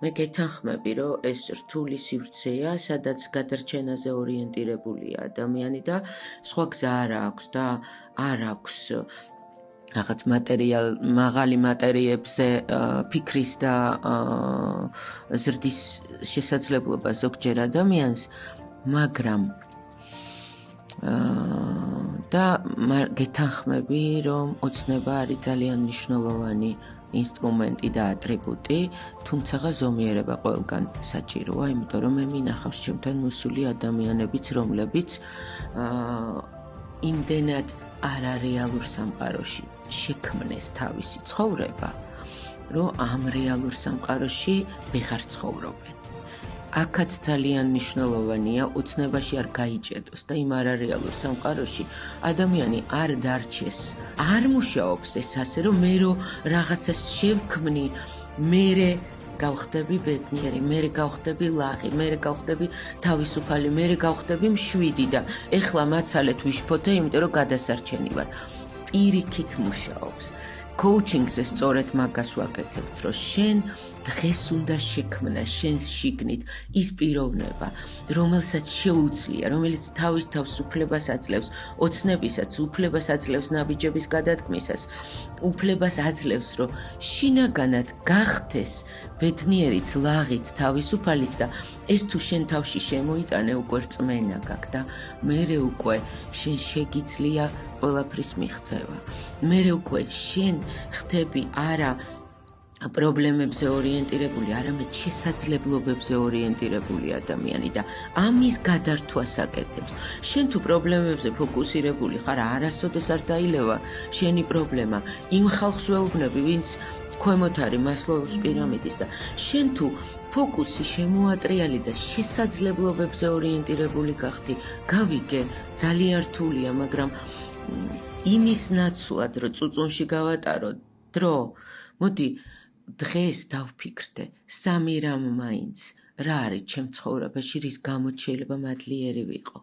მე გეთანხმები, რომ ეს რთული სივრცეა, სადაც გადარჩენაზე ორიენტირებულია ადამიანი და სხვა გზა არ აქვს და არ აქვს რაღაც მაღალი მატერიებზე ფიქრის და ზრდის შესაძლებლობა ზოგჯერ ადამიანს, მაგრამ და გეთანხმები, რომ ოცნება არის ძალიან მნიშვნელოვანი ინსტრუმენტი და ატრიბუტი, თუმცა ზომიერება ყველგან საჭიროა, იმიტომ რომ მე მინახავს ჩემთან მოსული ადამიანებიც, რომლებიც იმდენად არარეალურ სამყაროში შექმნეს თავისი ცხოვრება, რომ ამ რეალურ სამყაროში ვეღარ ცხოვრობენ. აქაც ძალიან მნიშვნელოვანია ოცნებაში არ გაიჭედოს და იმ არარეალურ სამყაროში ადამიანი არ დარჩეს. არ მუშაობს ეს ასე, რომ მე რაღაცას შევქმნი, მერე გავხდები ბედნიერი, მერე გავხდები ლაღი, მერე გავხდები თავისუფალი, მერე გავხდები მშვიდი და ეხლა მაცალეთ ვიშფოთე, იმიტომ რომ გადასარჩენი ვარ. პირიქით მუშაობს. კოუჩინგზე სწორედ მაგას ვაკეთებთ, რომ შენ დღეს უნდა შექმნა შენს შიგნით ის პიროვნება, რომელსაც შეუძლია, რომელიც თავის თავს უფლებას აძლევს, ოცნებისაც, უფლებას აძლევს ნაბიჯების გადადგმისას, უფლებას აძლევს, რომ შინაგანად გახდეს ბედნიერიც, ლაღიც, თავისუფალიც და ეს თუ შენ თავში შემოიტანე, უკვე რწმენა გაქვს და მერე უკვე შენ შეგიძლია ყველაფრის მიღწევა. მერე უკვე შენ ხდები არა პრობლემებზე ორიენტირებული, არამედ შესაძლებლობებზე ორიენტირებული ადამიანი და ამის გადართვას აკეთებს. შენ თუ პრობლემებზე ფოკუსირებული ხარ, არასოდეს არ დაილევა შენი პრობლემა იმ ხალხს ვეუბნები, ვინც ქვემოთ არის მასლოვის პირამიდის და შენ თუ ფოკუსი შემოატრიალი და შესაძლებლობებზე ორიენტირებული გახდი, გავიგე, ძალიან რთულია, მაგრამ იმის ნაცვლად, რომ წუწუნში გავატარო დრო, მოდი დღეს დავფიქრდე, სამი რამ მაინც, რა არის ჩემ ცხოვრებაში, რის გამოც შეიძლება მადლიერი ვიყო.